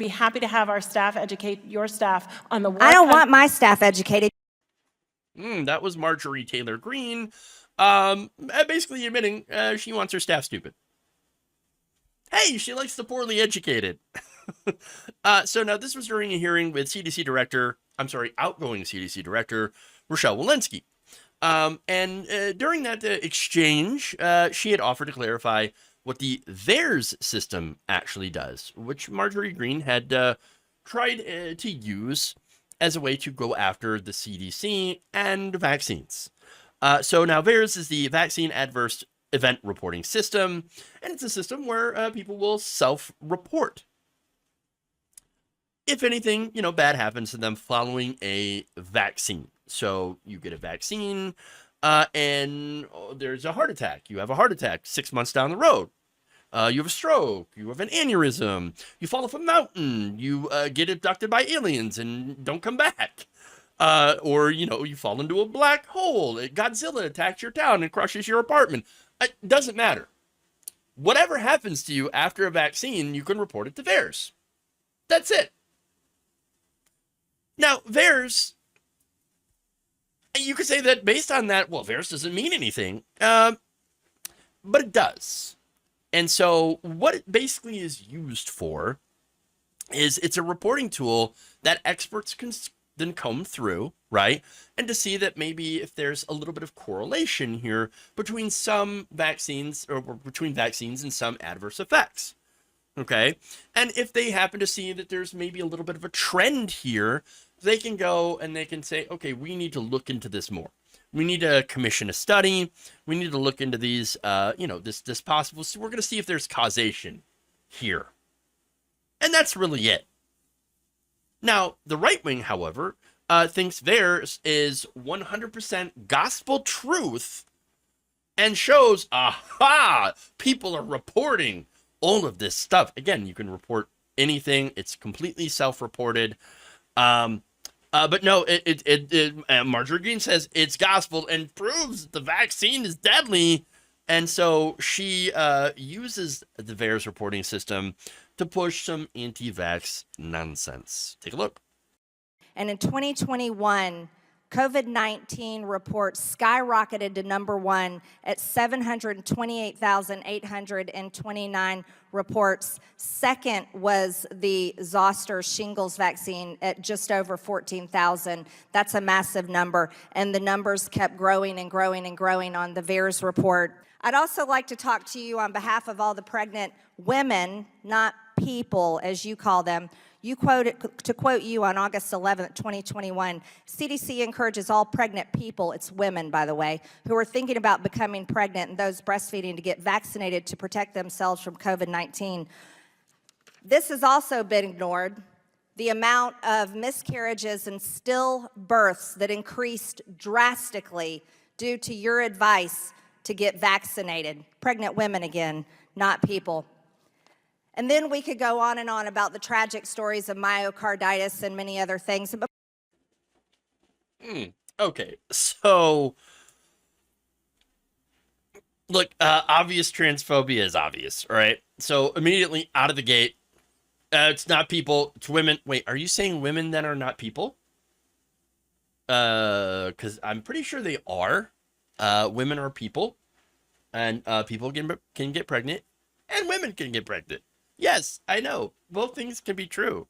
be happy to have our staff educate your staff on the war. I don't want my staff educated. That was Marjorie Taylor Greene, basically admitting she wants her staff stupid. Hey, she likes the poorly educated. So now this was during a hearing with outgoing CDC Director Rochelle Walensky. And during that exchange, she had offered to clarify what the VAERS system actually does, which Marjorie Greene had tried to use as a way to go after the CDC and vaccines. So now VAERS is the Vaccine Adverse Event Reporting System, and it's a system where people will self-report if anything, bad happens to them following a vaccine. So you get a vaccine, and there's a heart attack. You have a heart attack 6 months down the road. You have a stroke. You have an aneurysm. You fall off a mountain. You get abducted by aliens and don't come back. Or, you fall into a black hole. Godzilla attacks your town and crushes your apartment. It doesn't matter. Whatever happens to you after a vaccine, you can report it to VAERS. That's it. Now, VAERS, you could say that based on that, well, VAERS doesn't mean anything, but it does. And so what it basically is used for is it's a reporting tool that experts can then comb through, right? And to see that maybe if there's a little bit of correlation here between some vaccines or between vaccines and some adverse effects. Okay. And if they happen to see that there's maybe a little bit of a trend here, they can go and they can say, okay, we need to look into this more. We need to commission a study. We need to look into these, this possible. So we're going to see if there's causation here. And that's really it. Now, the right wing, however, thinks theirs is 100% gospel truth and shows, people are reporting all of this stuff. Again, you can report anything. It's completely self-reported. But no, Marjorie Greene says it's gospel and proves that the vaccine is deadly. And so she uses the VAERS reporting system to push some anti-vax nonsense. Take a look. And in 2021, COVID-19 reports skyrocketed to number one at 728,829 reports. Second was the zoster shingles vaccine at just over 14,000. That's a massive number. And the numbers kept growing and growing and growing on the VAERS report. I'd also like to talk to you on behalf of all the pregnant women, not people, as you call them. To quote you on August 11th, 2021, CDC encourages all pregnant people, it's women, by the way, who are thinking about becoming pregnant and those breastfeeding to get vaccinated to protect themselves from COVID-19. This has also been ignored. The amount of miscarriages and stillbirths that increased drastically due to your advice to get vaccinated. Pregnant women again, not people. And then we could go on and on about the tragic stories of myocarditis and many other things. Okay, so look, obvious transphobia is obvious, all right? So immediately out of the gate, it's not people, it's women. Wait, are you saying women then are not people? Because I'm pretty sure they are. Women are people, and people can get pregnant, and women can get pregnant. Yes, I know. Both things can be true.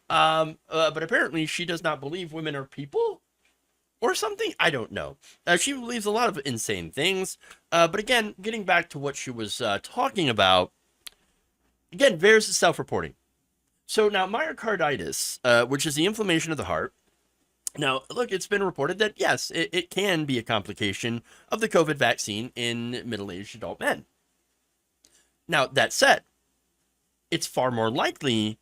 But apparently she does not believe women are people or something. I don't know. She believes a lot of insane things. But again, getting back to what she was talking about, again, VAERS is self-reporting. So now myocarditis, which is the inflammation of the heart. Now, look, it's been reported that, yes, it can be a complication of the COVID vaccine in middle-aged adult men. Now, that said, it's far more likely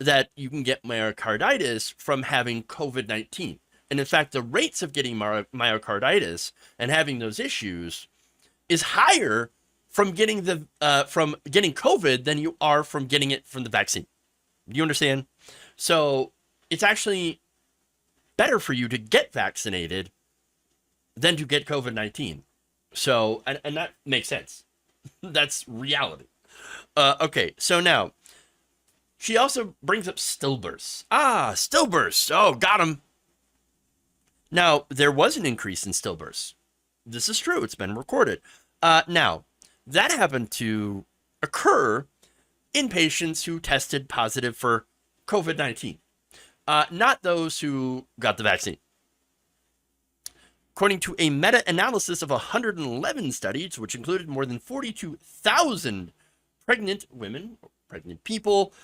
that you can get myocarditis from having COVID-19. And in fact, the rates of getting myocarditis and having those issues is higher from getting COVID than you are from getting it from the vaccine. Do you understand? So it's actually better for you to get vaccinated than to get COVID-19. So, and that makes sense. That's reality. Okay, so now, She also brings up stillbirths. Ah, stillbirths. Oh, got him. Now, there was an increase in stillbirths. This is true. It's been recorded. Now, that happened to occur in patients who tested positive for COVID-19, not those who got the vaccine. According to a meta-analysis of 111 studies, which included more than 42,000 pregnant women, or pregnant people,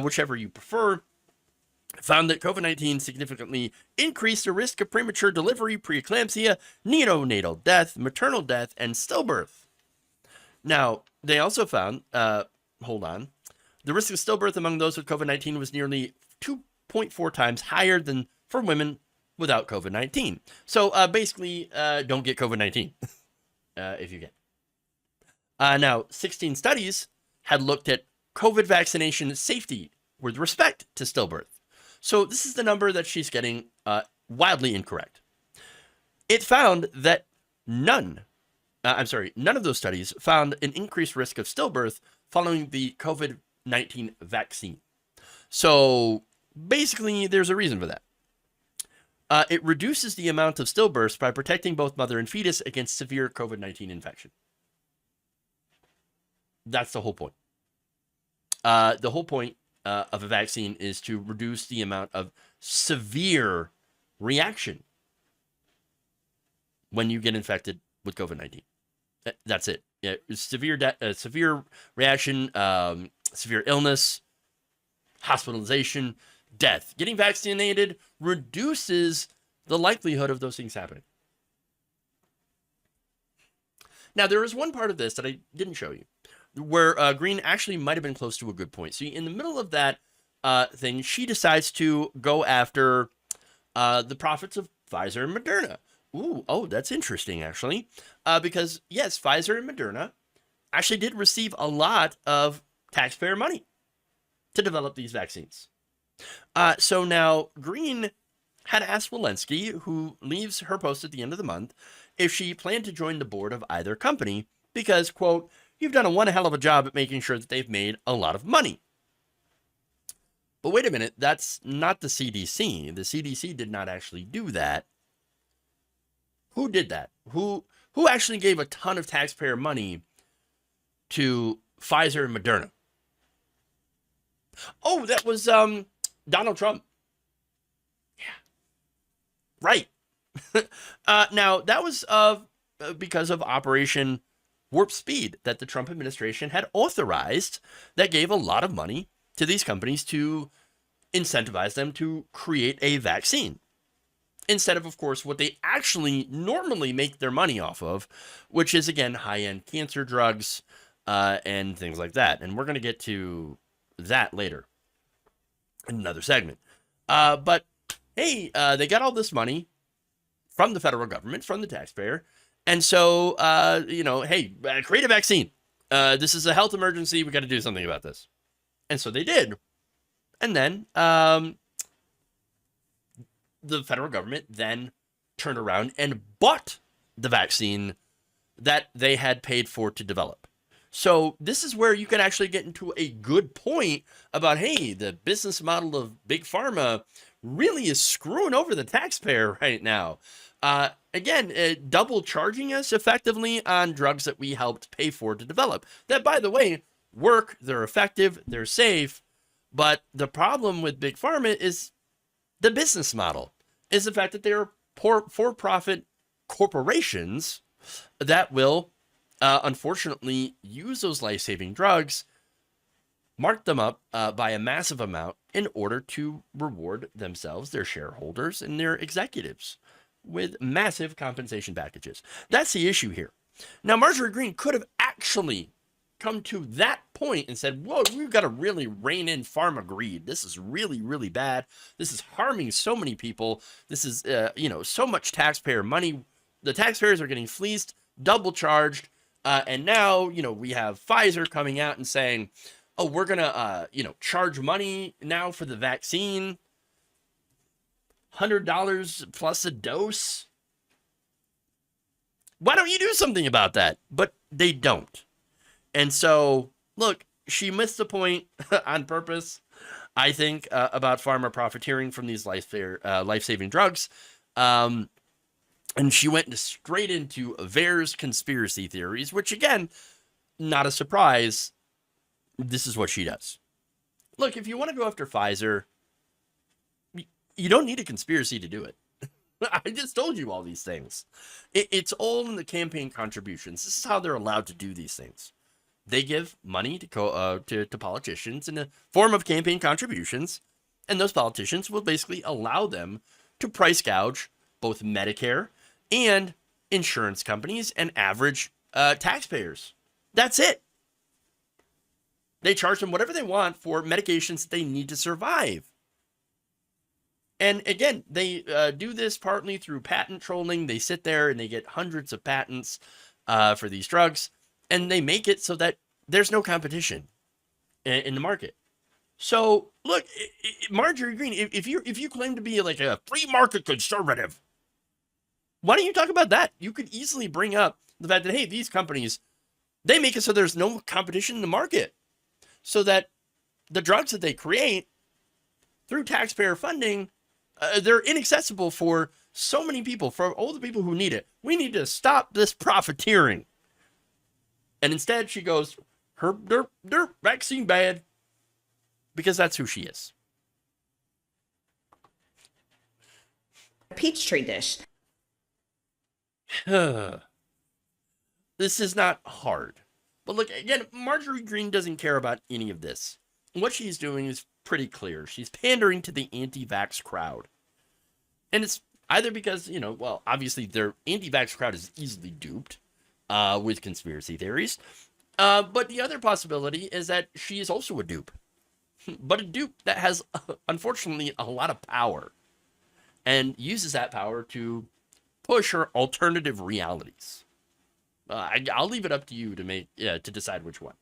whichever you prefer, found that COVID-19 significantly increased the risk of premature delivery, preeclampsia, neonatal death, maternal death, and stillbirth. Now, they also found, the risk of stillbirth among those with COVID-19 was nearly 2.4 times higher than for women without COVID-19. So basically, don't get COVID-19 if you get. Now, 16 studies had looked at COVID vaccination safety with respect to stillbirth. So this is the number that she's getting wildly incorrect. It found that none of those studies found an increased risk of stillbirth following the COVID-19 vaccine. So basically, there's a reason for that. It reduces the amount of stillbirths by protecting both mother and fetus against severe COVID-19 infection. That's the whole point. The whole point of a vaccine is to reduce the amount of severe reaction when you get infected with COVID-19. That's it. Yeah, severe reaction, severe illness, hospitalization, death. Getting vaccinated reduces the likelihood of those things happening. Now, there is one part of this that I didn't show you, where Greene actually might have been close to a good point. So in the middle of that thing, she decides to go after the profits of Pfizer and Moderna. That's interesting, actually. Because, yes, Pfizer and Moderna actually did receive a lot of taxpayer money to develop these vaccines. So now Greene had asked Walensky, who leaves her post at the end of the month, if she planned to join the board of either company because, quote, you've done one hell of a job at making sure that they've made a lot of money. But wait a minute, that's not the CDC. The CDC did not actually do that. Who did that? Who actually gave a ton of taxpayer money to Pfizer and Moderna? Oh, that was Donald Trump. Yeah. Right. Now, that was because of Operation Warp Speed that the Trump administration had authorized that gave a lot of money to these companies to incentivize them to create a vaccine. Instead of course, what they actually normally make their money off of, which is, again, high-end cancer drugs and things like that. And we're going to get to that later in another segment. But, hey, they got all this money from the federal government, from the taxpayer. And so, hey, create a vaccine. This is a health emergency. We got to do something about this. And so they did. And then the federal government then turned around and bought the vaccine that they had paid for to develop. So this is where you can actually get into a good point about, hey, the business model of Big Pharma really is screwing over the taxpayer right now. Again, double charging us effectively on drugs that we helped pay for to develop. That, by the way, work, they're effective, they're safe. But the problem with Big Pharma is the business model, is the fact that they're for-profit corporations that will, unfortunately, use those life-saving drugs, mark them up by a massive amount in order to reward themselves, their shareholders, and their executives with massive compensation packages. That's the issue here. Now, Marjorie Greene could have actually come to that point and said, whoa, we've got to really rein in pharma greed. This is really, really bad. This is harming so many people. This is, so much taxpayer money. The taxpayers are getting fleeced, double charged. And now, we have Pfizer coming out and saying, oh, we're going to, charge money now for the vaccine. $100 plus a dose. Why don't you do something about that? But they don't. And so, look, she missed the point on purpose. I think, about pharma profiteering from these life-saving drugs. Um, and she went straight into VAERS conspiracy theories, which, again, not a surprise. This is what she does. Look, if you want to go after Pfizer, you don't need a conspiracy to do it. I just told you all these things. It's all in the campaign contributions. This is how they're allowed to do these things. They give money to politicians in the form of campaign contributions, and those politicians will basically allow them to price gouge both Medicare and insurance companies and average taxpayers. That's it. They charge them whatever they want for medications they need to survive. And again, they do this partly through patent trolling. They sit there and they get hundreds of patents for these drugs, and they make it so that there's no competition in the market. So look, Marjorie Greene, if you claim to be like a free market conservative, why don't you talk about that? You could easily bring up the fact that, hey, these companies, they make it so there's no competition in the market, so that the drugs that they create through taxpayer funding, they're inaccessible for so many people, for all the people who need it. We need to stop this profiteering. And instead, she goes, derp, vaccine bad, because that's who she is. Peachtree dish. This is not hard. But look, again, Marjorie Greene doesn't care about any of this. What she's doing is pretty clear. She's pandering to the anti-vax crowd. And it's either because, well, obviously their anti-vax crowd is easily duped with conspiracy theories. But the other possibility is that she is also a dupe. But a dupe that has, unfortunately, a lot of power. And uses that power to push her alternative realities. I'll leave it up to you to decide which one.